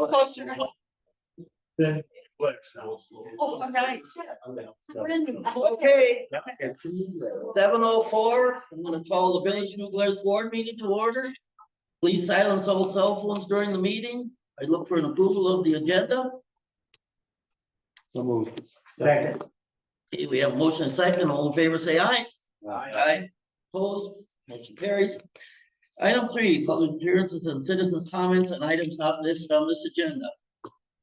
closer. Oh, nice. Okay, it's 7:04. I'm gonna call the Village of New Glarus Board meeting to order. Please silence all cell phones during the meeting. I look for an approval of the agenda. So moved. Second. Okay, we have a motion and second. All in favor, say aye. Aye. Opposed, motion carries. Item 3, public appearances and citizens' comments on items not listed on this agenda.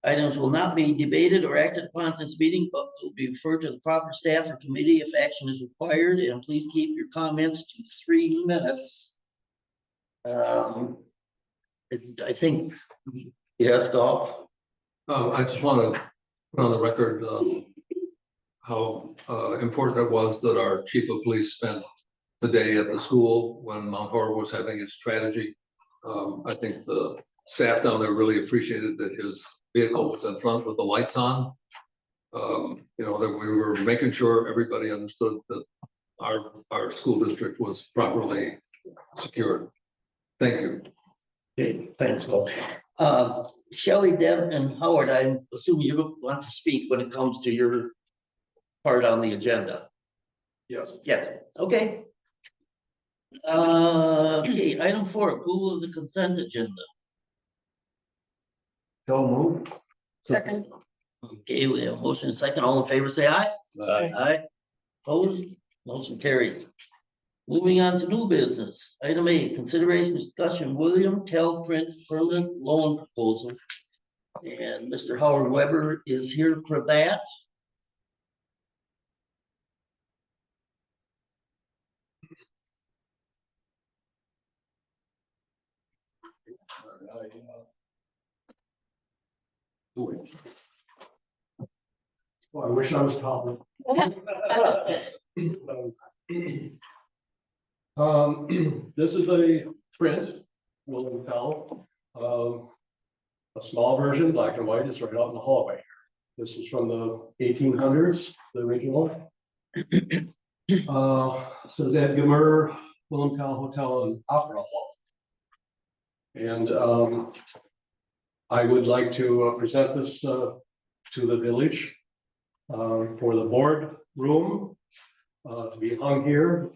Items will not be debated or acted upon at this meeting, but will be referred to the proper staff or committee if action is required, and please keep your comments to 3 minutes. I think, yes, Golf. I just want to put on the record how important it was that our chief of police spent the day at the school when Mount Horror was having its tragedy. I think the staff down there really appreciated that his vehicle was in front with the lights on. That we were making sure everybody understood that our school district was properly secured. Thank you. Okay, thanks, Golf. Shelley, Deb, and Howard, I assume you want to speak when it comes to your part on the agenda. Yes. Yeah, okay. Okay, item 4, approval of the consent agenda. So moved. Second. Okay, we have a motion and second. All in favor, say aye. Aye. Opposed, motion carries. Moving on to new business. Item 8, consideration discussion, William Tell Print permanent loan proposal. And Mr. Howard Weber is here for that. Well, I wish I was talking. This is a print, William Tell. A small version, black and white, is right out in the hallway. This is from the 1800s, the original. Says Ed Gimmer, William Tell Hotel and Opera Hall. And I would like to present this to the village for the board room to be hung here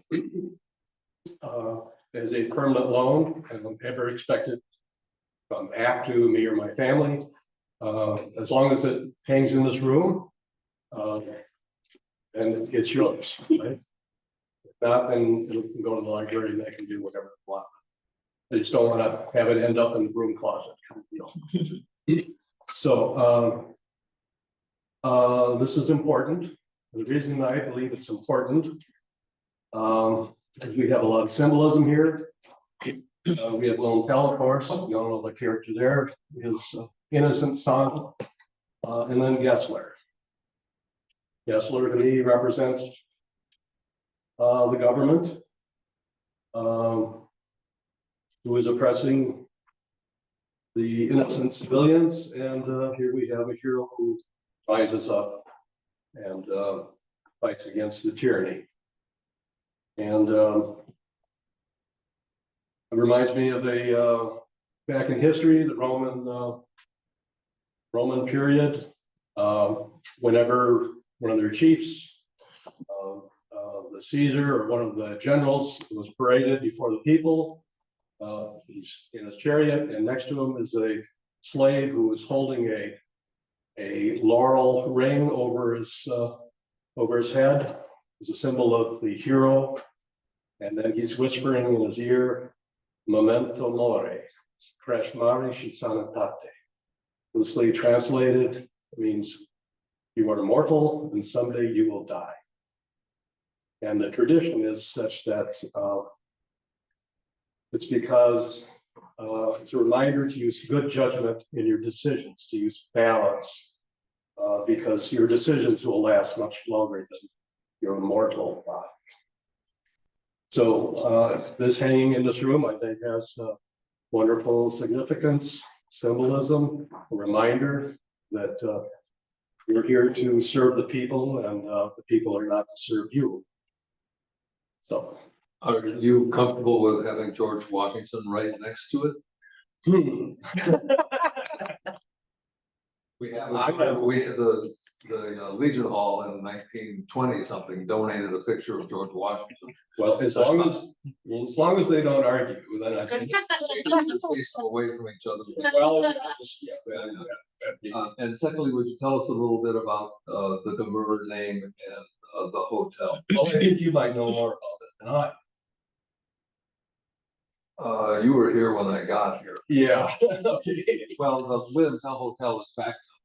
as a permanent loan, and I'm never expected to come back to me or my family. As long as it hangs in this room, and it's yours, right? If not, then it can go to the library and they can do whatever they want. I just don't want to have it end up in the broom closet kind of deal. So this is important. The reason I believe it's important is we have a lot of symbolism here. We have William Tell, of course. You all know the character there. His innocent son, and then Gessler. Gessler to me represents the government, who is oppressing the innocent civilians, and here we have a hero who rises up and fights against the tyranny. And it reminds me of a back in history, the Roman period, whenever one of their chiefs, the Caesar or one of the generals, was paraded before the people. He's in his chariot, and next to him is a slave who is holding a laurel ring over his head as a symbol of the hero. And then he's whispering in his ear, "Memento mori, crash mari sanatate." Loosely translated, means you are immortal and someday you will die. And the tradition is such that it's because it's a reminder to use good judgment in your decisions, to use balance, because your decisions will last much longer than your immortal body. So this hanging in this room, I think, has wonderful significance, symbolism, a reminder that you're here to serve the people, and the people are not to serve you. So, Are you comfortable with having George Washington right next to it? The Legion Hall in 1920 something donated a picture of George Washington. Well, as long as they don't argue, then I think. Facing away from each other. Well, And secondly, would you tell us a little bit about the Demurrer name and the hotel? well, I think you might know more about it than I. You were here when I got here. Yeah. Okay. Well, the Williamstown Hotel is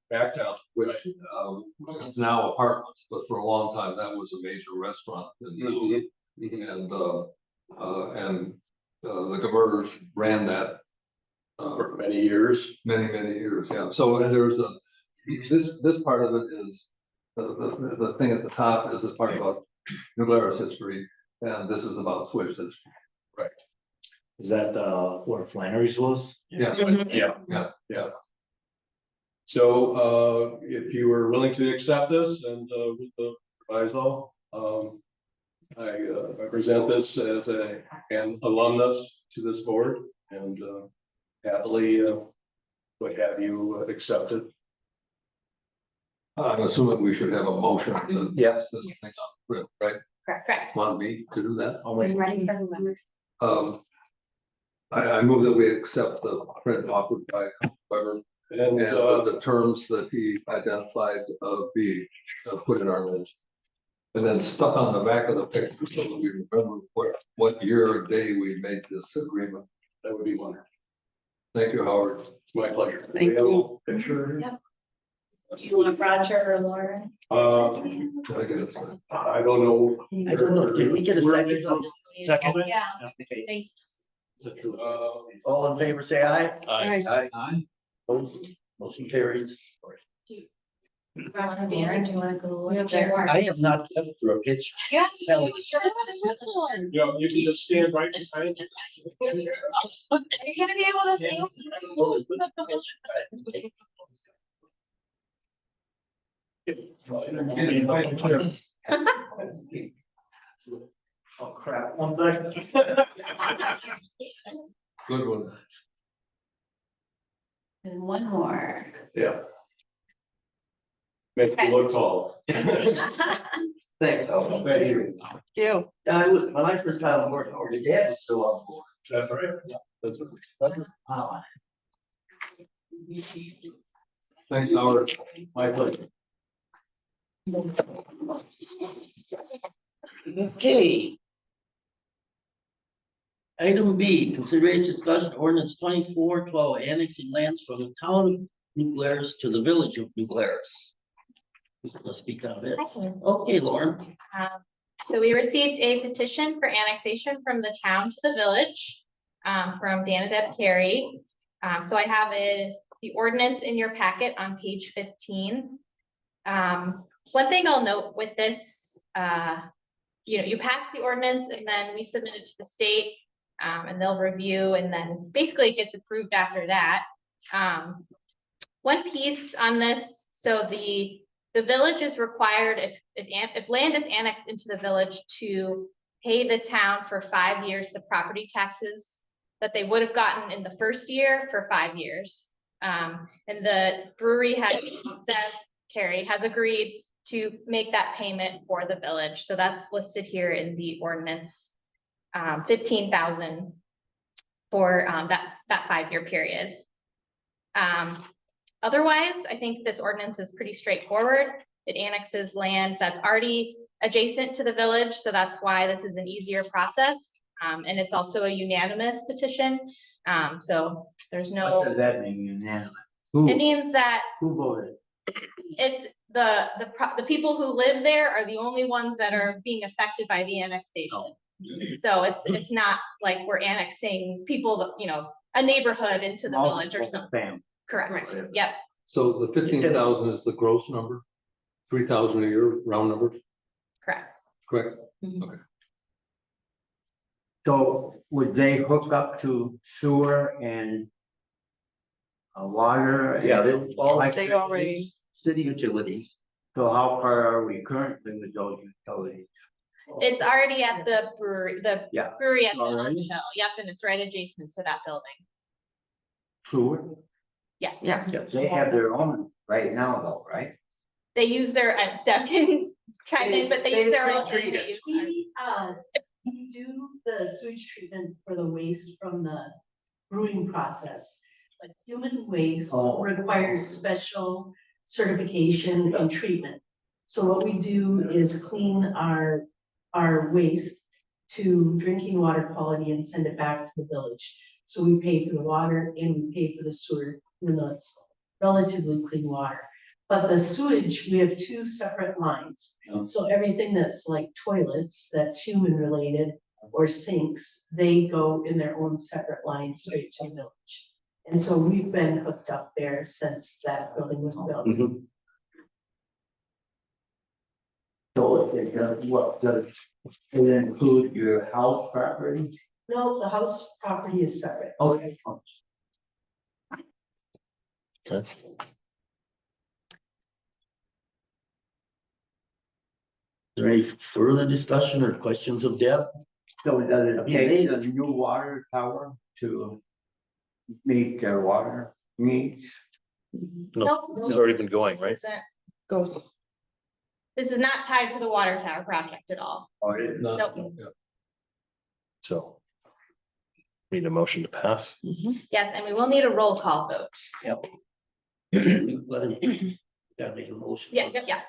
Back down. which is now apartments, but for a long time, that was a major restaurant. And the Demurrers ran that For many years. many years, yeah. So there's this part of it is, the thing at the top is a part about New Glarus history, and this is about Swiss history. Is that where Flannery's was? Yeah, Yeah. So, if you were willing to accept this and, with the proviso, I present this as an alumnus to this board and, happily, would have you accept it. I'm assuming we should have a motion to Yes. this thing up, right? Correct. Want me to do that? I'll make- Ready for whomever. I move that we accept the print offered by Weber And, and the terms that he identified be put in our list. And then stuck on the back of the picture so that we remember what year or day we made this agreement. that would be wonderful. Thank you, Howard. It's my pleasure. Thank you. Picture. Yep. Do you want Roger or Lauren? I guess. I don't know. I don't know, did we get a second on this? Second. Yeah. Okay. Thank All in favor, say aye. Aye. Aye. Opposed? Motion carries. you. Ron, Darren, do you want to go up there? I have not left for a pitch. Yes. Kelly. Yeah, you can just stand right behind. Are you gonna be able to see? Oh, crap. One second. Good one. And one more. Yeah. Make you look tall. Thanks, Howard. Thank you. Yeah, when I first got on board, Howard, your dad was still on board. That's right. That's right. Thanks, Howard. My pleasure. Okay. Item B, consideration discussion ordinance 2412 annexing lands from the town of New Glarus to the village of New Glarus. Let's speak on it. Okay, Lauren. So we received a petition for annexation from the town to the village, from Dana Deb Carey. So I have the ordinance in your packet on page 15. One thing I'll note with this, you pass the ordinance and then we submit it to the state, and they'll review, and then basically it gets approved after that. One piece on this, so the village is required, if land is annexed into the village, to pay the town for 5 years the property taxes that they would have gotten in the first year for 5 years. And the brewery Carey has agreed to make that payment for the village. So that's listed here in the ordinance, 15,000 for that 5-year period. Otherwise, I think this ordinance is pretty straightforward. It annexes land that's already adjacent to the village, so that's why this is an easier process. And it's also a unanimous petition. So there's What no, does that mean, unanimous? it means that Who voted? it's the people who live there are the only ones that are being affected by the annexation. So it's not like we're annexing people, a neighborhood into the village or something. Family. Correct. Yep. So the 15,000 is the gross number, 3,000 a year, round number, Correct. correct? So would they hook up to sewer and water? Yeah, they all. They already- City utilities. So how far are we currently with those utilities? It's already at the brewery, Yeah. brewery at the on the Already? hill. Yep, and it's right adjacent to that building. Sewer? Yes. Yeah. They have their own right now though, right? They use their, Deb can chime in, but they use their own. pre-treat they it. use ours. We do the sewage treatment for the waste from the brewing process. But human waste Oh. requires special certification and treatment. So what we do is clean our waste to drinking water quality and send it back to the village. So we pay for the water and we pay for the sewer, even though it's relatively clean water. But the sewage, we have two separate lines. So everything that's like toilets, that's human related, or sinks, they go in their own separate line straight to the village. And so we've been hooked up there since that building was built. Mhm. So it does, what, does it include your house property? No, the house property is separate. Okay. Is there any further discussion or questions of Deb? So does it mean, take a new water tower to meet their water needs? Nope. It's already been going, This right? isn't- Goes. This is not tied to the water tower project at all. Or is it? Nope. So. Need a motion to pass? Yes, and we will need a roll call vote. Yep. Gotta make a motion. Yeah.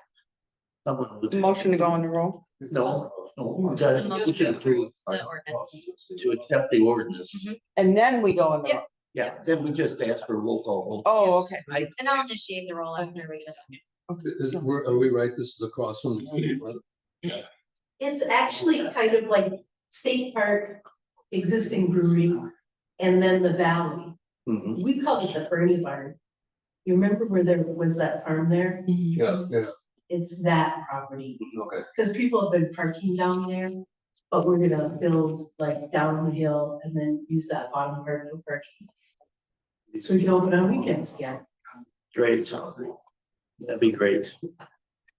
Someone would- Motion to go on the roll. No, we gotta, we should approve The ordinance. to accept the ordinance. And then we go on the roll. Yeah, then we just ask for a roll call. Oh, okay. And I'll initiate the roll after we just. Are we right? This is across from. It's actually kind of like State Park, existing brewery, and then the valley. Mhm. We call it the Bernie Barn. You remember where there was that farm there? Yeah, It's that property, okay. because people have been parking down there. But we're gonna build like down the hill and then use that bottom part for parking. So we can open on weekends again. Great. That'd be great.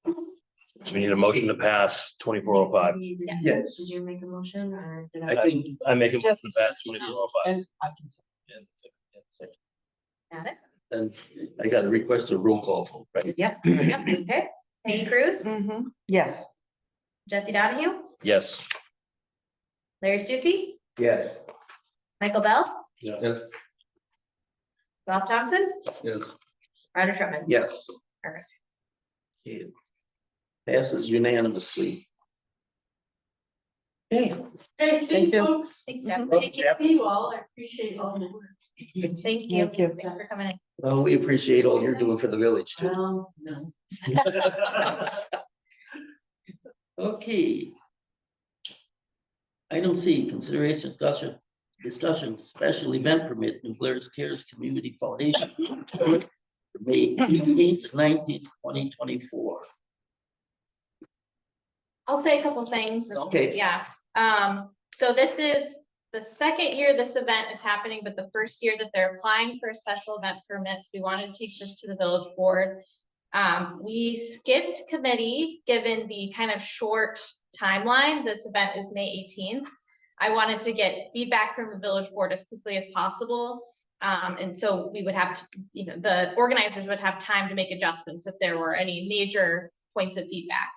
So we need a motion to pass 2405. Yes. Did you make a motion or did I think. I make a motion to pass 2405. And I can. Got it? And I got to request a roll call, right? Yep, okay. Peggy Cruz, Yes. Jesse Donahue, Yes. Larry Susie, Yes. Michael Bell, Yes, Bob Thompson, yes. Roger Troutman. Yes. Perfect. Okay. Passes unanimously. Okay. Hey, Thank thanks, you. folks. Thanks, Deb. Well, Thank you. See you all. I appreciate all the work. Thank you. Thank you. Thanks for coming in. Well, we appreciate all you're doing for the village too. No. Okay. Item C, consideration discussion, special event permit, New Glarus Cares Community Foundation. For May 18th, 19th, 2024. I'll say a couple things. Okay. Yeah, so this is the second year this event is happening, but the first year that they're applying for special event permits. We wanted to take this to the village board. We skipped committee, given the kind of short timeline. This event is May 18th. I wanted to get feedback from the village board as quickly as possible. And so we would have to, the organizers would have time to make adjustments if there were any major points of feedback.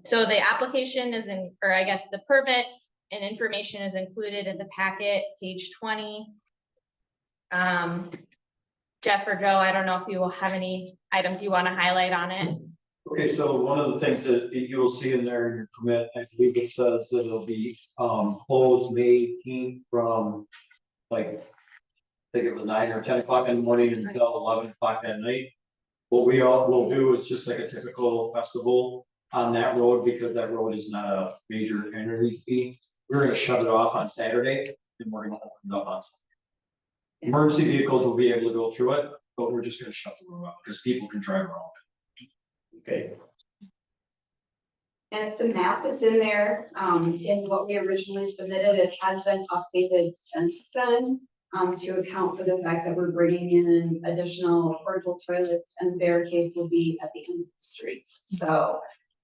So the application is or I guess the permit and information is included in the packet, page 20. Jeff or Joe, I don't know if you will have any items you want to highlight on it. Okay, so one of the things that you will see in there in your permit, I believe it says that it'll be closed May 18th from like, I think it was 9 or 10 o'clock in the morning until 11 o'clock at night. What we all will do is just like a typical festival on that road, because that road is not a major entry fee. We're gonna shut it off on Saturday and we're gonna open it up on Sunday. Emergency vehicles will be able to go through it, but we're just gonna shut the road off because people can drive around. Okay. And if the map is in there, in what we originally submitted, it has been updated since then, to account for the fact that we're bringing in additional portable toilets and barricades will be at the end of the streets. So,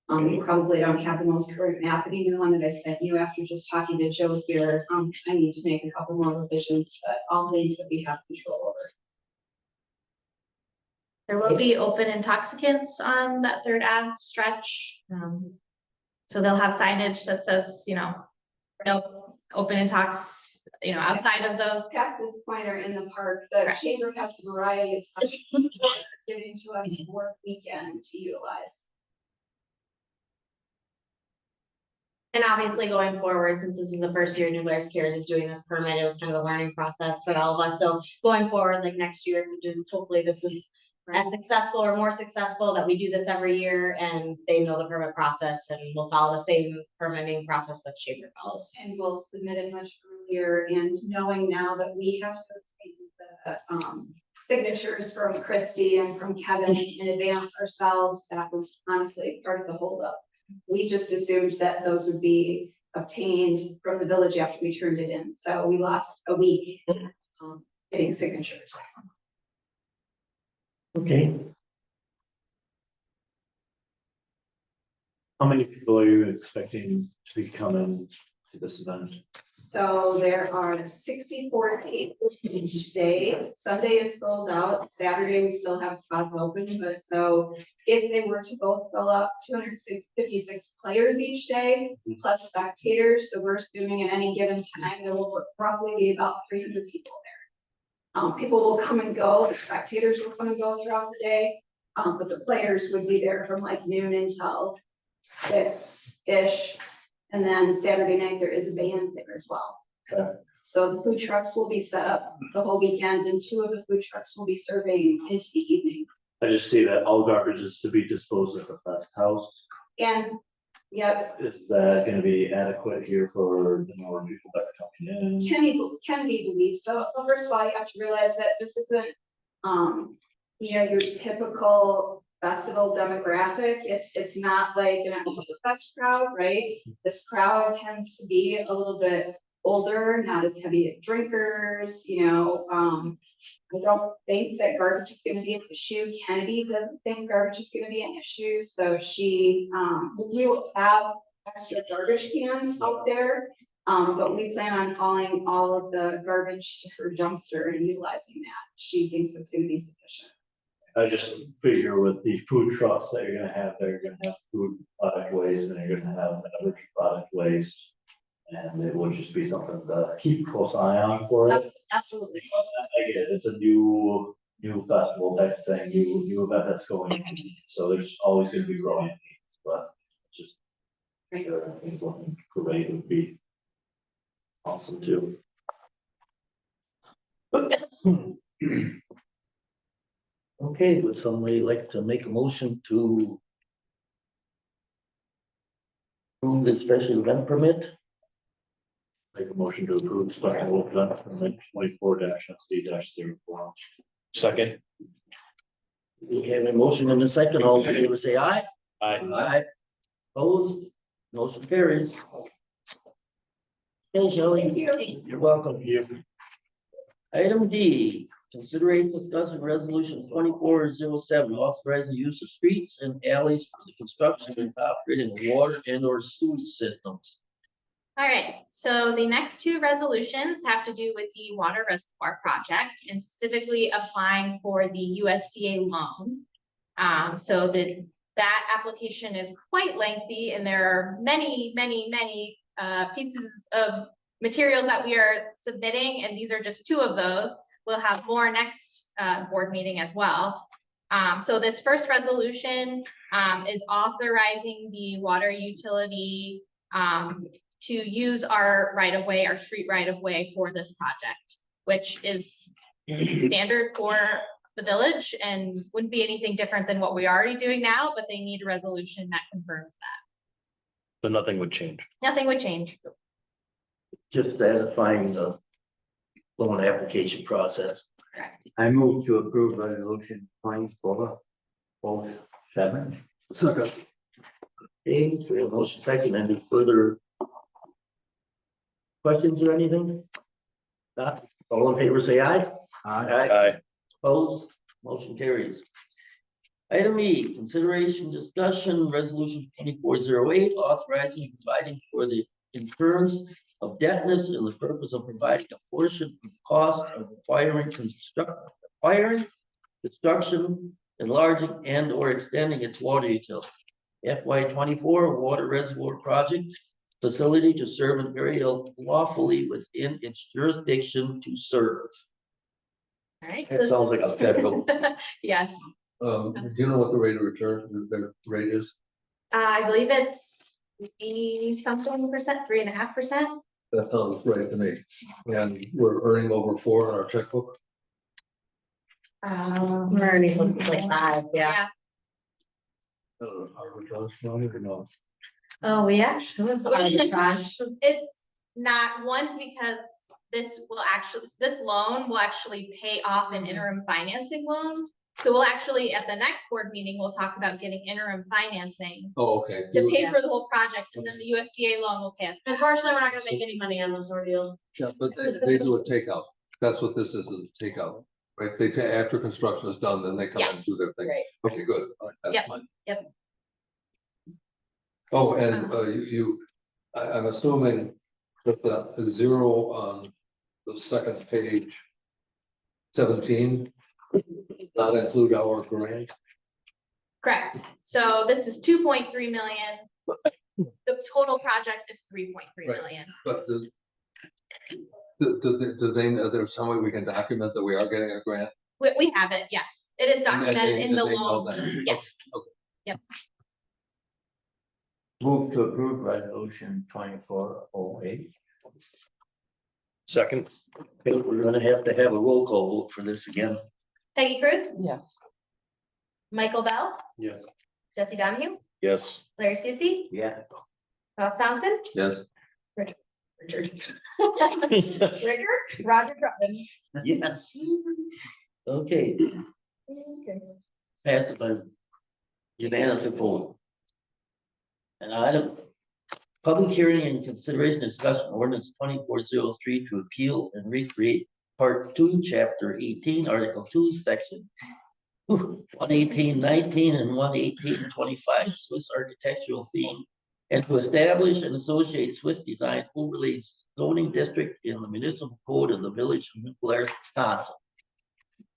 we probably don't have the most current map, but even the one that I sent you after just talking to Joe here, I need to make a couple more revisions, but all things that we have control over. There will be open intoxicants on that Third Ave stretch. So they'll have signage that says, no open intox, outside of those. Past this point are in the park, the Correct. chamber has a variety of stuff giving to us work weekend to utilize. And obviously going forward, since this is the first year New Glarus Cares is doing this permit, it was kind of a learning process for all of us. So going forward, like next year, hopefully this is as successful or more successful, that we do this every year and they know the permit process and we'll follow the same permitting process that Chamber follows. And we'll submit it much earlier, and knowing now that we have to obtain the signatures from Christy and from Kevin in advance ourselves, that was honestly part of the holdup. We just assumed that those would be obtained from the village after we turned it in, so we lost a week getting signatures. Okay, How many people are you expecting to be coming to this event? So there are 64 tables each day. Sunday is sold out. Saturday, we still have spots open, but so if they were to both fill up 256 players each day, plus spectators, so we're assuming at any given time, there will probably be about 300 people there. People will come and go, the spectators will come and go throughout the day, but the players would be there from like noon until 6-ish. And then Saturday night, there is a band there as well. Okay. So the food trucks will be set up the whole weekend, and 2 of the food trucks will be serving into the evening. I just see that all garbage is to be disposed at the Fest House. And, yep, Is that gonna be adequate here for the more people that are coming in? Kennedy believes so. So first of all, you have to realize that this isn't, your typical festival demographic. It's not like an actual fest crowd, right? This crowd tends to be a little bit older, not as heavy drinkers, I don't think that garbage is gonna be an issue. Kennedy doesn't think garbage is gonna be an issue, so we will have extra garbage cans out there. But we plan on hauling all of the garbage to her dumpster and utilizing that. She thinks it's gonna be sufficient. I just figure with the food trucks that you're gonna have, there, you're gonna have food product waste and you're gonna have beverage product waste. And it would just be something to keep a close eye on for it. Absolutely. I get it, it's a new festival type of thing, new event that's going on, so there's always gonna be growing needs, but just. Sure, I think one parade would be awesome too. okay, would somebody like to make a motion to approve the special event permit? Make a motion to approve the special event permit 24-SD-04. Second. We have a motion and a second, all in favor say aye. Aye. Aye. Opposed, motion carries. Okay, Shelley. Thank you. You're welcome. Item D, consideration discussing resolution 2407, authorizing the use of streets and alleys for the construction and operating of water and or sewage systems. All right, so the next 2 resolutions have to do with the water reservoir project and specifically applying for the USDA loan. So that application is quite lengthy and there are many pieces of materials that we are submitting, and these are just 2 of those. We'll have more next board meeting as well. So this first resolution is authorizing the water utility to use our right-of-way, our street right-of-way for this project, which is standard for the village and wouldn't be anything different than what we're already doing now, but they need a resolution that confirms that. So nothing would change. Nothing would change. Just satisfying the loan application process. Correct. I move to approve resolution 2407. Okay, we have motion second, any further questions or anything? Not, all in favor say aye. Aye. Opposed, motion carries. Item E, consideration discussion, resolution 2408, authorizing and providing for the insurance of debtness and the purpose of providing a portion of the cost of acquiring construction enlarging and or extending its water utility. FY 24 water reservoir project facility to serve an area lawfully within its jurisdiction to serve. All right. That sounds like a federal. Yes, Do you know what the rate of return, the rate is? I believe it's 80-something%, 3.5%. That sounds right to me. And we're earning over 4 on our checkbook. We're already supposed to be like 5, yeah. Our returns, I don't even know. Oh, we actually. Arbitrage. It's not one because this loan will actually pay off an interim financing loan. So we'll actually, at the next board meeting, we'll talk about getting interim financing Oh, okay. to pay for the whole project, and then the USDA loan will pay us. Unfortunately, we're not gonna make any money on this ordeal. Yeah, but they do a takeout. That's what this is a takeout, right? They take, after construction is done, then they come and do their thing. Right. Okay, good. All right, that's Yep, fine. yep. Oh, and I'm assuming that the 0 on the second page, 17, not include our grant. Correct. So this is 2.3 million. The total project is 3.3 Right. million. But do they know there's some way we can document that we are getting a grant? We have it, yes. It is And documented in the they know loan. that? Yes. Okay. Yep. Move to approve resolution 2408. Second, Okay, we're gonna have to have a roll call vote for this again. Peggy Cruz, Yes. Michael Bell, Yes. Jesse Donahue, yes. Larry Susie, Yeah. Bob Thompson, Yes. Richard. Ricker, Roger Troutman. Yes. Okay, pass it by unanimous vote. An item, public hearing and consideration discussion ordinance 2403 to appeal and recreate part 2, chapter 18, article 2, section 118:19 and 118:25 Swiss architectural theme, and to establish and associate Swiss design overlay zoning district in the municipal code of the village of New Glarus, Wisconsin.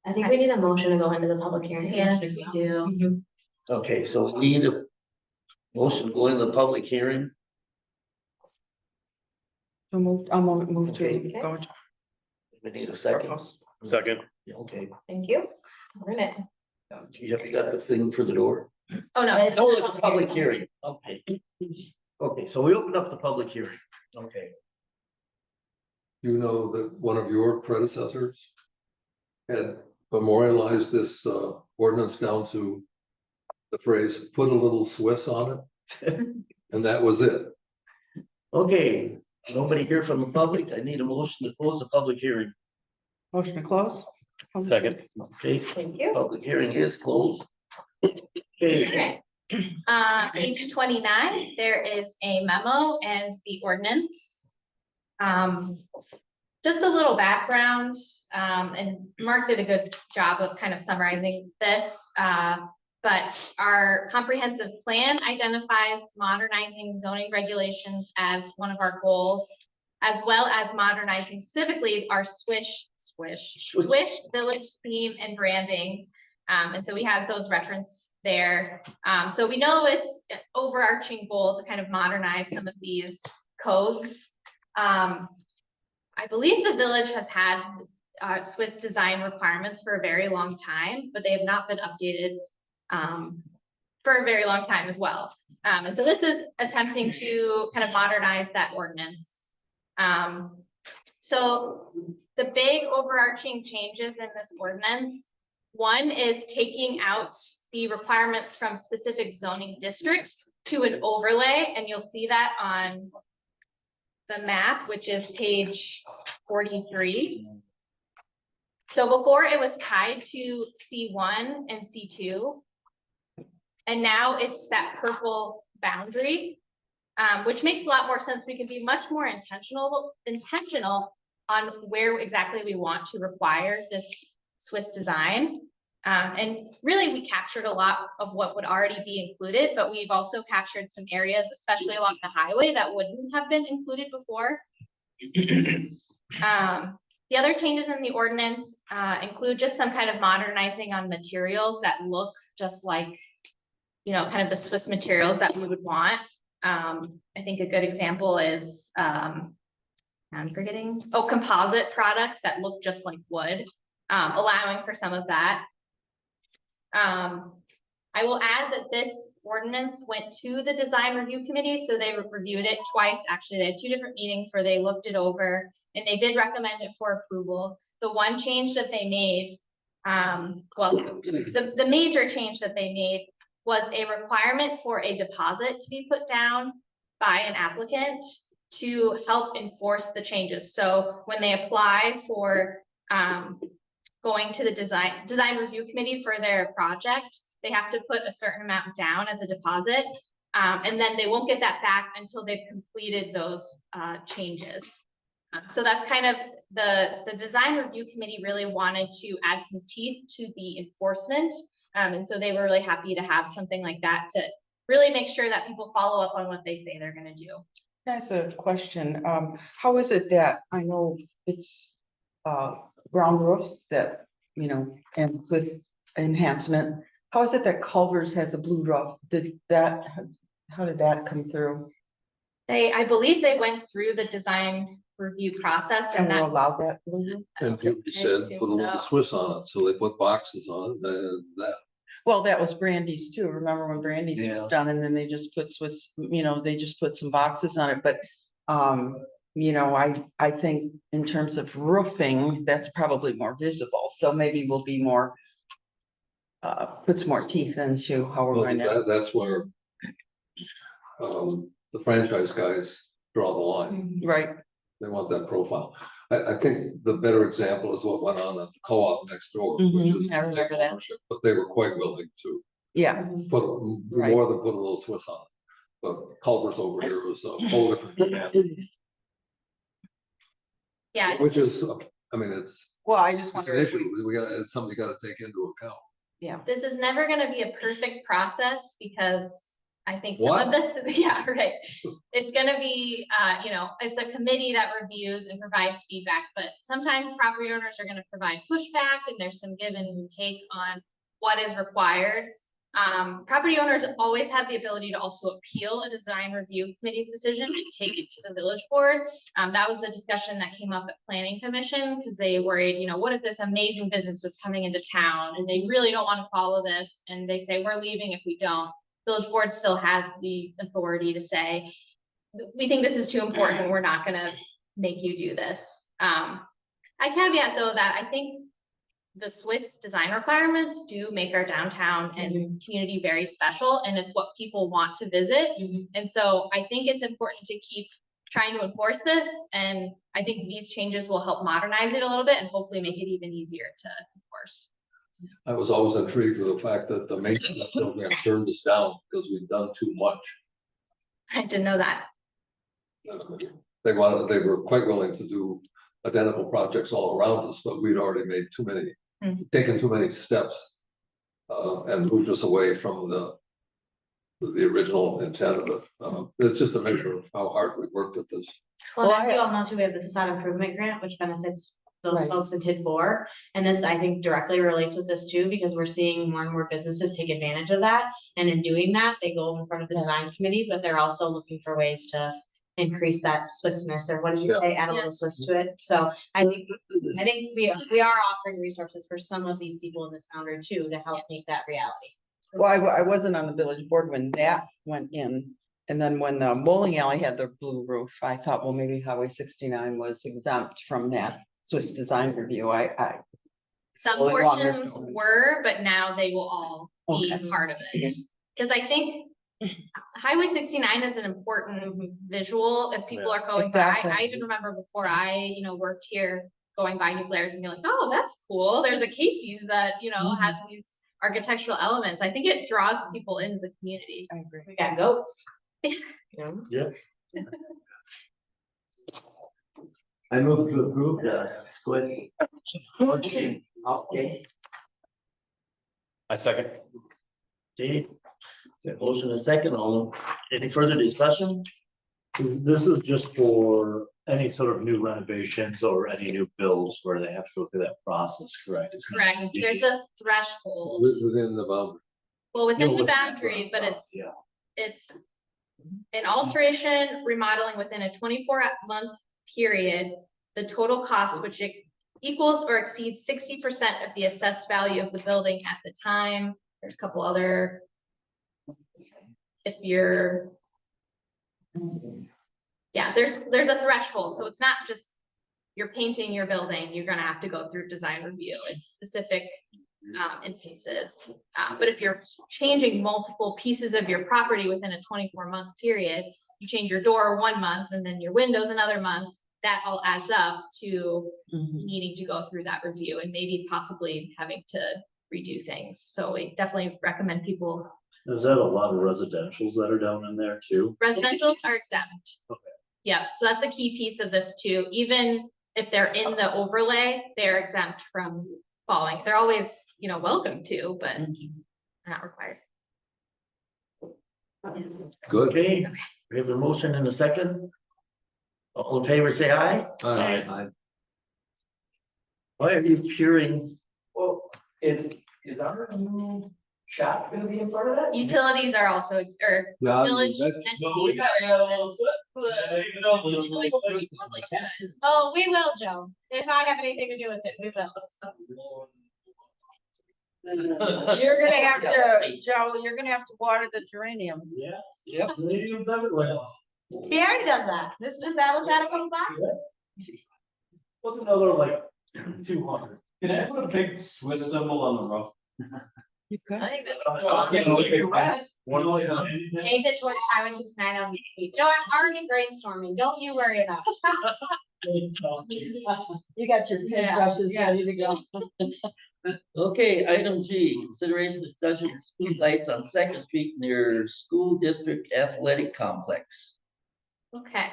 I think we need a motion to go into the public hearing. Yes, we do. Okay, so we need a motion to go into the public hearing. I'll move Okay. to go into. We need a second. Second, Okay, Thank you. We're in it. you got the thing for the door? Oh, no. Oh, it's a public hearing, okay. Okay, so we opened up the public hearing, okay. You know that one of your predecessors had memorialized this ordinance down to the phrase, put a little Swiss on it. And that was it. Okay, nobody here from the public, I need a motion to close the public hearing. Motion to close? second, Okay, Thank you. public hearing is closed. Okay, Okay. Page 29, there is a memo and the ordinance. Just a little background, and Mark did a good job of kind of summarizing this. But our comprehensive plan identifies modernizing zoning regulations as one of our goals, as well as modernizing specifically our Swish village theme and branding. And so we have those referenced there. So we know it's an overarching goal to kind of modernize some of these codes. I believe the village has had Swiss design requirements for a very long time, but they have not been updated for a very long time as well. And so this is attempting to kind of modernize that ordinance. So the big overarching changes in this ordinance, one is taking out the requirements from specific zoning districts to an overlay, and you'll see that on the map, which is page 43. So before it was tied to C1 and C2. And now it's that purple boundary, which makes a lot more sense. We can be much more intentional on where exactly we want to require this Swiss design. And really, we captured a lot of what would already be included, but we've also captured some areas, especially along the highway, that wouldn't have been included before. The other changes in the ordinance include just some kind of modernizing on materials that look just like, you know, kind of the Swiss materials that we would want. I think a good example is, I'm forgetting, composite products that look just like wood, allowing for some of that. I will add that this ordinance went to the design review committee, so they reviewed it twice. Actually, they had 2 different meetings where they looked it over and they did recommend it for approval. The one change that they made, the major change that they made was a requirement for a deposit to be put down by an applicant to help enforce the changes. So when they apply for going to the design review committee for their project, they have to put a certain amount down as a deposit. And then they won't get that back until they've completed those changes. So that's kind of the design review committee really wanted to add some teeth to the enforcement. And so they were really happy to have something like that to really make sure that people follow up on what they say they're gonna do. That's a question. How is it that, I know it's ground roofs that, you know, and with enhancement, how is it that Culver's has a blue roof? How did that come through? I believe they went through the design review process And and we're that, allowed that blue roof? And you I said, assume put a little so. Swiss on it, so they put boxes on it, and that. Well, that was Brandy's too. Remember when Brandy's Yeah. was done and then they just put Swiss, you know, they just put some boxes on it, but you know, I think in terms of roofing, that's probably more visible, so maybe we'll be more puts more teeth into how we're Well, going to. that's where the franchise guys draw the line. Right, They want that profile. I think the better example is what went on at the co-op next door, which Mhm, is I remember that. ownership, but they were quite willing to yeah, put Right. more than put a little Swiss on it. But Culver's over here was a whole different animal, yeah, which is, I mean, it's well, I just an wonder if issue. We got, it's something you gotta take into account. this is never gonna be a perfect process because I think some What? of this is, yeah, right. It's gonna be, you know, it's a committee that reviews and provides feedback, but sometimes property owners are gonna provide pushback and there's some give and take on what is required. Property owners always have the ability to also appeal a design review committee's decision and take it to the village board. That was a discussion that came up at planning commission because they worried, you know, what if this amazing business is coming into town and they really don't want to follow this and they say, we're leaving if we don't. Village board still has the authority to say, we think this is too important, we're not gonna make you do this. I caveat though that I think the Swiss design requirements do make our downtown and community very special, and it's what people want to visit. And so I think it's important to keep trying to enforce this, and I think these changes will help modernize it a little bit and hopefully make it even easier to enforce. I was always intrigued with the fact that the maintenance program turned us down because we'd done too much. I didn't know that. They were quite willing to do identical projects all around us, but we'd already made too many, taken too many steps. And moved us away from the original intent of it. It's just a measure of how hard we worked at this. Well, Well, as you all know too, we have the facade improvement grant, which benefits those Right. folks in TID 4. And this, I think, directly relates with this too, because we're seeing more and more businesses take advantage of that. And in doing that, they go in front of the design committee, but they're also looking for ways to increase that Swissness, or what did you Yeah. say, add a little Swiss to it. So I think we are offering resources for some of these people in this boundary too, to help make that reality. well, I wasn't on the village board when that went in. And then when the bowling alley had their blue roof, I thought, well, maybe Highway 69 was exempt from that Swiss design review. Some Really long, there's portions no- were, but now they will all be Okay. part of it. Because I think Highway 69 is an important visual as people are going by. Exactly. I even remember before I, worked here, going by New Glarus and you're like, oh, that's cool. There's a Casey's that, has these architectural elements. I think it draws people into the community. I agree. We got goats. I move to approve the Swiss. Okay. I second. Okay, the motion is second, any further discussion? This is just for any sort of new renovations or any new builds where they have to go through that process, correct? It's not Correct, there's a threshold, Within the boundary. well, within the within that boundary, but Yeah. it's an alteration, remodeling within a 24-month period, the total cost, which it equals or exceeds 60% of the assessed value of the building at the time. There's a couple other. If you're. Yeah, there's a threshold, so it's not just you're painting your building, you're gonna have to go through design review. It's specific instances. But if you're changing multiple pieces of your property within a 24-month period, you change your door 1 month and then your windows another month, that all adds up to needing to go through that review and maybe possibly having to redo things. So we definitely recommend people. Is that a lot of residentials that are down in there too? Residentials are exempt. Okay. Yeah, so that's a key piece of this too. Even if they're in the overlay, they're exempt from following. They're always, you know, welcome to, but not required. Good. Okay, we have a motion and a second. All in favor, say aye. Aye. Why are you cheering? Well, is our new shop gonna be a part of that? Utilities are also, or Yeah, village that's- entities Oh, we will, Joe. If I have anything to do with it, we will. You're gonna have to, Joe, you're gonna have to water the geranium. Yeah. Yep. Canadians everywhere. He already does that. This just Alice had a couple boxes. What's another like 200? Can I put a big Swiss symbol on the roof? You could. I think I was thinking like a rat. One of the- Paint it towards Highway 69 on the street. No, I'm already brainstorming. Don't you worry about it. You got your paintbrushes Yeah, ready to go. Okay, item G, consideration discussion of street lights on Second Street near School District Athletic Complex. Okay.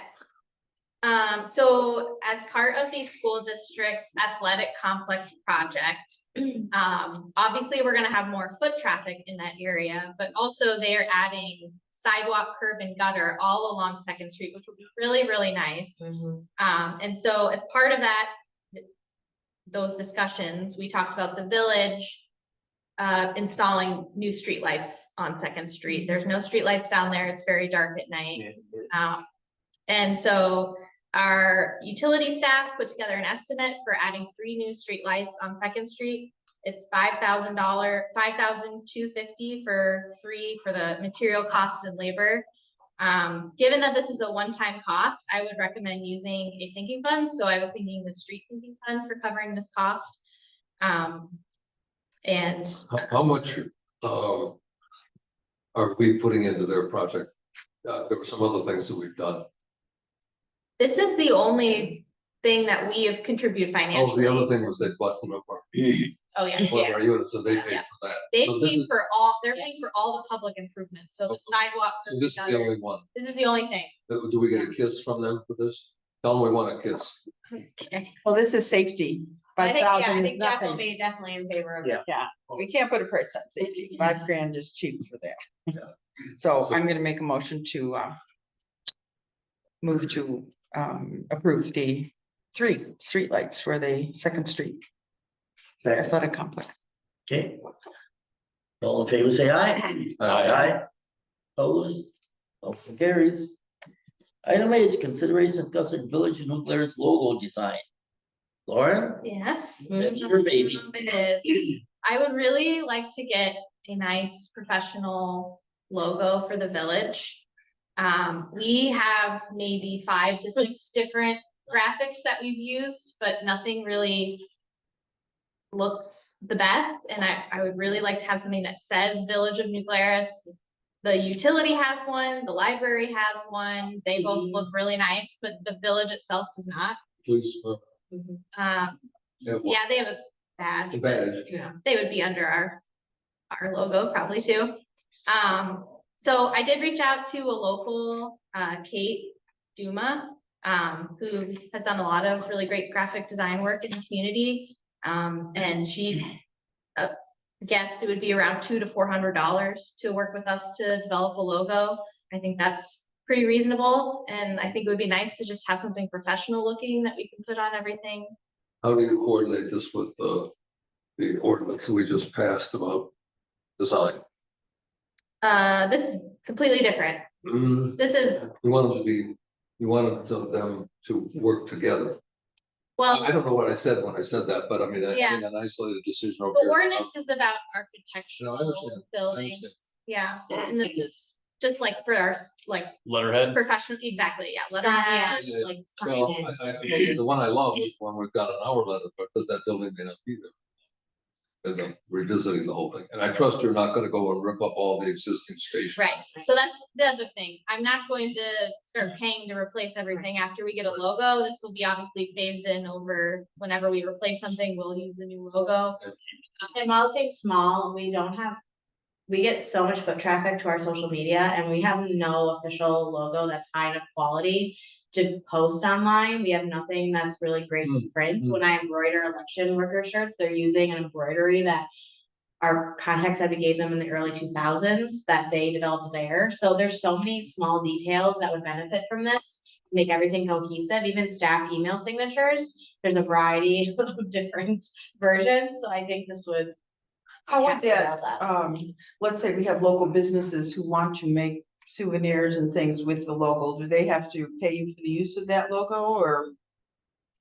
So as part of the school district's athletic complex project, obviously we're gonna have more foot traffic in that area, but also they are adding sidewalk, curb and gutter all along Second Street, which will be really, really nice. And so as part of that, those discussions, we talked about the village installing new streetlights on Second Street. There's no streetlights down there. It's very dark at night. And so our utility staff put together an estimate for adding 3 new streetlights on Second Street. It's $5,000, $5,250 for 3 for the material costs and labor. Given that this is a one-time cost, I would recommend using a sinking fund. So I was thinking the street sinking fund for covering this cost. And How much, are we putting into their project? There were some other things that we've done. this is the only thing that we have contributed Oh, financially. the other thing was they busted up our, Oh, yeah, one of yeah. our units, so they paid Yeah. for that. They So this paid is- for all, they're paying for all the public improvements. So the sidewalk. So this is the only one. This is the only thing. Do we get a kiss from them for this? Tell them we want a kiss. Well, this is safety. I think, yeah, I 5,000 is think Jeff will nothing. be definitely in favor of it. Yeah. Yeah, we can't put a price on safety. $5,000 is cheap for that. So I'm gonna make a motion to move to approve the 3 streetlights for the Second Street Athletic Complex. Okay. All in favor, say aye. Aye. Opposed? Motion carries. Item H, consideration of discussing Village of New Glarus logo design. Lauren? Yes. That's your baby. It is. I would really like to get a nice professional logo for the village. We have maybe 5 to 6 different graphics that we've used, but nothing really looks the best. And I would really like to have something that says Village of New Glarus. The utility has one, the library has one. They both look really nice, but the village itself does not. Please. Um, yeah, they have a badge. The but, badge. you know, they would be under our logo probably too. So I did reach out to a local, Kate Duma, who has done a lot of really great graphic design work in the community. And she guessed it would be around $200 to $400 to work with us to develop a logo. I think that's pretty reasonable, and I think it would be nice to just have something professional looking that we can put on everything. How do you coordinate this with the ordinance that we just passed about design? This is completely different. Mm, This is, You wanted them to work together. well, I don't know what I said when I said that, but I mean, I Yeah. made an isolated decision over the here. ordinance is about No, I architectural understand. I buildings. understand. Yeah, and this is just like for our, like, Letterhead. professional, exactly, yeah. Yeah, letterhead. Yeah. like Well, signage. the one I love is one we've got an hour letter, but that building may not be there. And I'm revisiting the whole thing, and I trust you're not gonna go and rip up all the existing stations. Right, so that's the other thing. I'm not going to start paying to replace everything after we get a logo. This will be obviously phased in over whenever we replace something, we'll use the new logo. And while it seems small, we get so much foot traffic to our social media and we have no official logo that's high enough quality to post online. We have nothing that's really great to print. When I embroider election worker shirts, they're using an embroidery that our contacts that we gave them in the early 2000s that they developed there. So there's so many small details that would benefit from this, make everything cohesive, even staff email signatures. There's a variety of different versions, so I think this would. How would capture that, all let's say we have local businesses who want to make souvenirs and things with the logo, do they have to pay you for the use of that logo or?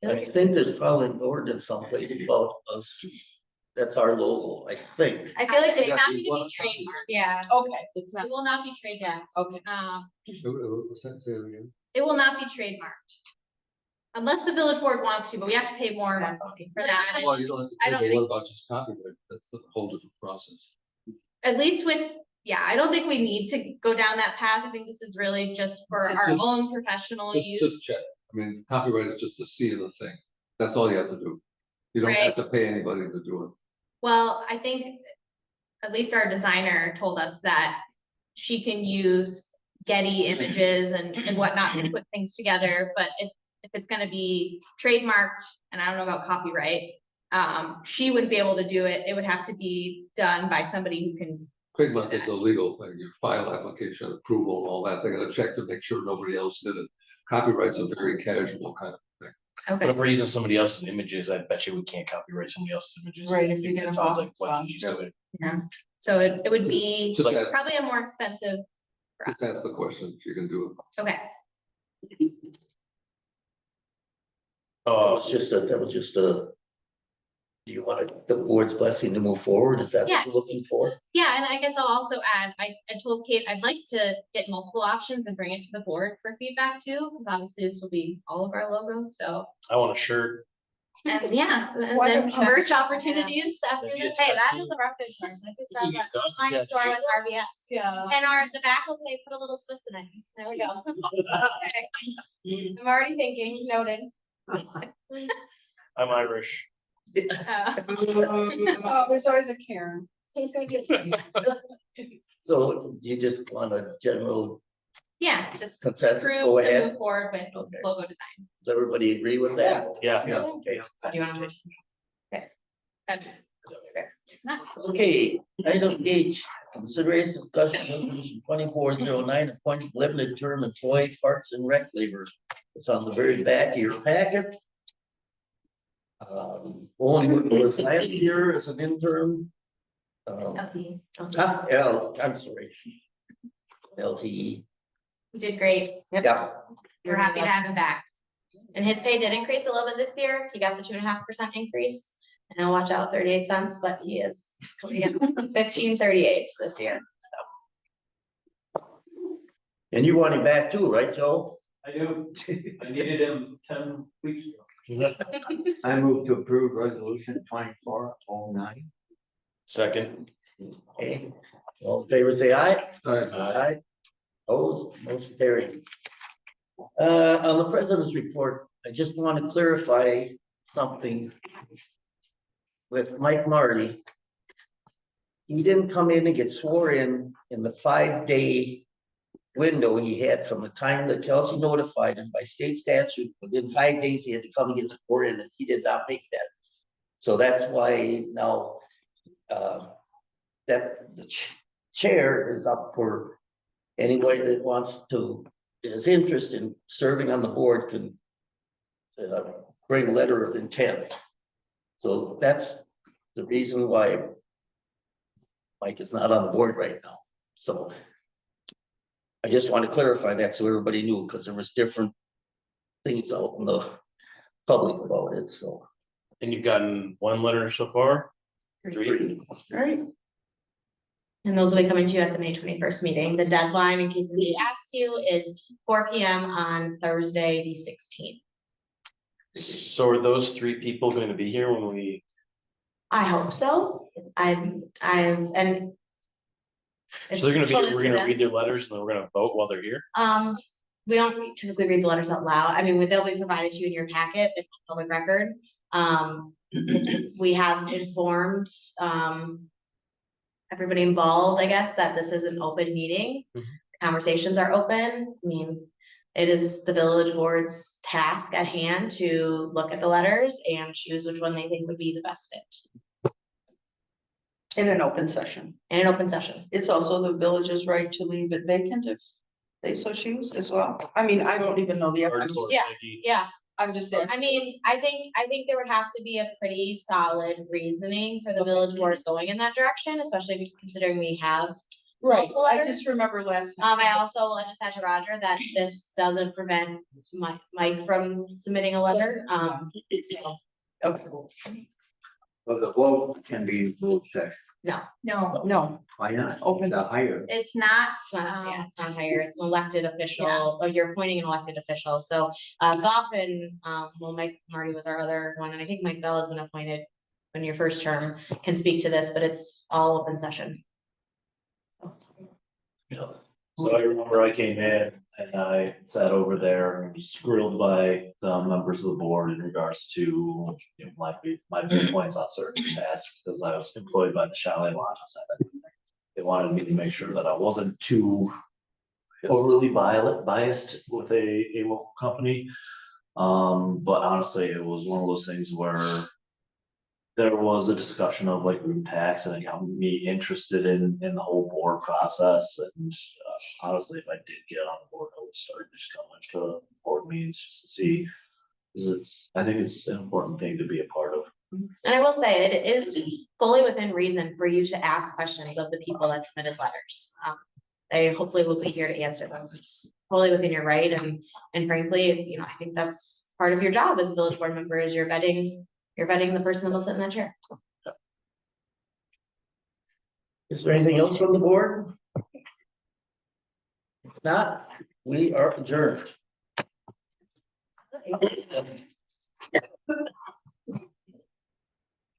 I think there's probably an ordinance someplace about us. That's our logo, I think. I feel like it's Yeah, not you gonna want be a copy. trademarked. Yeah. Okay, it's not, It will not be trademarked. okay. Say it again. It will not be trademarked. Unless the village board wants to, but we have to pay more for that. Well, you don't have to I pay, don't but think- what about just copyright? That's a whole different process. At least with, yeah, I don't think we need to go down that path. I think this is really just for So our just- own professional Just use. check. I mean, copyright is just a C in the thing. That's all you have to do. You don't have to pay anybody to do it. Well, I think at least our designer told us that she can use Getty images and whatnot to put things together, but if it's gonna be trademarked, and I don't know about copyright, she wouldn't be able to do it. It would have to be done by somebody who can. Trademark is a legal thing. Your file application approval and all that. They gotta check to make sure nobody else did it. Copyright's a very casual kind of thing. But Okay, if we're using somebody else's images, I bet you we can't copyright somebody else's images. Right, if you're It gonna sounds buy- like what you used to it. so it would be Just ask, probably a more expensive, just ask the question, you can do it. okay. That was just a. Do you want the board's blessing to move forward? Is that what Yes. you're looking for? Yeah, and I guess I'll also add, I told Kate I'd like to get multiple options and bring it to the board for feedback too, because obviously this will be all of our logos, so. I want a shirt. And yeah, and Why then don't- merch opportunities after Maybe this. a Hey, that tattoo. is a reference source. I could start You that got online tattoo. store with RBS. Yeah. And the back will say, put a little Swiss in it. There we go. Okay. I'm already thinking, noted. I'm Irish. Oh, there's always a Karen. So you just want a general Yeah, just consensus, approve go to ahead. move forward with Okay. logo design. Does everybody agree with that? Yeah. Yeah. Okay. Do you want to? Okay. Okay. It's not. Okay, item H, consideration discussion resolution 2409, appointing limited term employee parks and rec labor. It's on the very back of your packet. Owen was last year as an intern. LTE. I'm sorry. LTE, You did great. yeah, We're happy to have him back. And his pay did increase a little bit this year. He got the 2.5% increase. And I'll watch out 38 cents, but he is 15.38 this year. and you want him back too, right, Joe? I do. I needed him 10 weeks ago. I move to approve resolution 2409. Second. Okay, all in favor, say aye. All right, Aye. Opposed, motion carried. On the president's report, I just want to clarify something with Mike Marty. He didn't come in and get sworn in the 5-day window he had from the time that Kelsey notified him by state statute. Within 5 days, he had to come and get sworn in, and he did not make that. So that's why now that the chair is up for anybody that wants to is interest in serving on the board can bring a letter of intent. So that's the reason why Mike is not on the board right now. So I just want to clarify that so everybody knew, because there was different things out in the public about it, so. And you've gotten one letter so far? Three. Right. And those will be coming to you at the May 21st meeting. The deadline, in case they asked you, is 4 PM on Thursday, the 16th. So are those three people going to be here when we, I hope so. and. so they're gonna be, it's we're totally gonna up to read their letters and then we're gonna vote while they're here? them. We don't typically read the letters out loud. I mean, they'll be provided to you in your packet, the public record. We have informed, everybody involved, I guess, that this is an open meeting. Mhm. Conversations are open. I mean, it is the village board's task at hand to look at the letters and choose which one they think would be the best fit In an open session. in an open session. It's also the village's right to leave it vacant if they so choose as well. I mean, I don't even know the, I'm just, Yeah. Yeah, I'm just I asking. mean, I think there would have to be a pretty solid reasoning for the village board going in that direction, especially considering we have. Right, multiple I letters. just remember last. time I also will just add to Roger that this doesn't prevent Mike from submitting a letter, so, Okay, But the vote can be moved to, no, no, why not? Open. The higher. It's not, it's not, yeah, it's not higher, it's an elected official, or you're appointing an elected official, so, Goff and, well, Mike Marty was our other one, and I think Mike Bell has been appointed in your first term, can speak to this, but it's all open session. So I remember I came in and I sat over there and was grilled by the members of the board in regards to, you know, my viewpoints on certain tasks, because I was employed by the Chalet Lodge. They wanted me to make sure that I wasn't too overly biased with a local company. But honestly, it was one of those things where there was a discussion of like room tax and it got me interested in the whole board process. And honestly, if I did get on board, I would start just going to board meetings just to see. Because I think it's an important thing to be a part of. And I will say, it is fully within reason for you to ask questions of the people that submitted letters. They hopefully will be here to answer those. It's totally within your right, and frankly, you know, I think that's part of your job as a village board member, is you're vetting the person that will sit in that chair. Is there anything else from the board? If not, we are adjourned.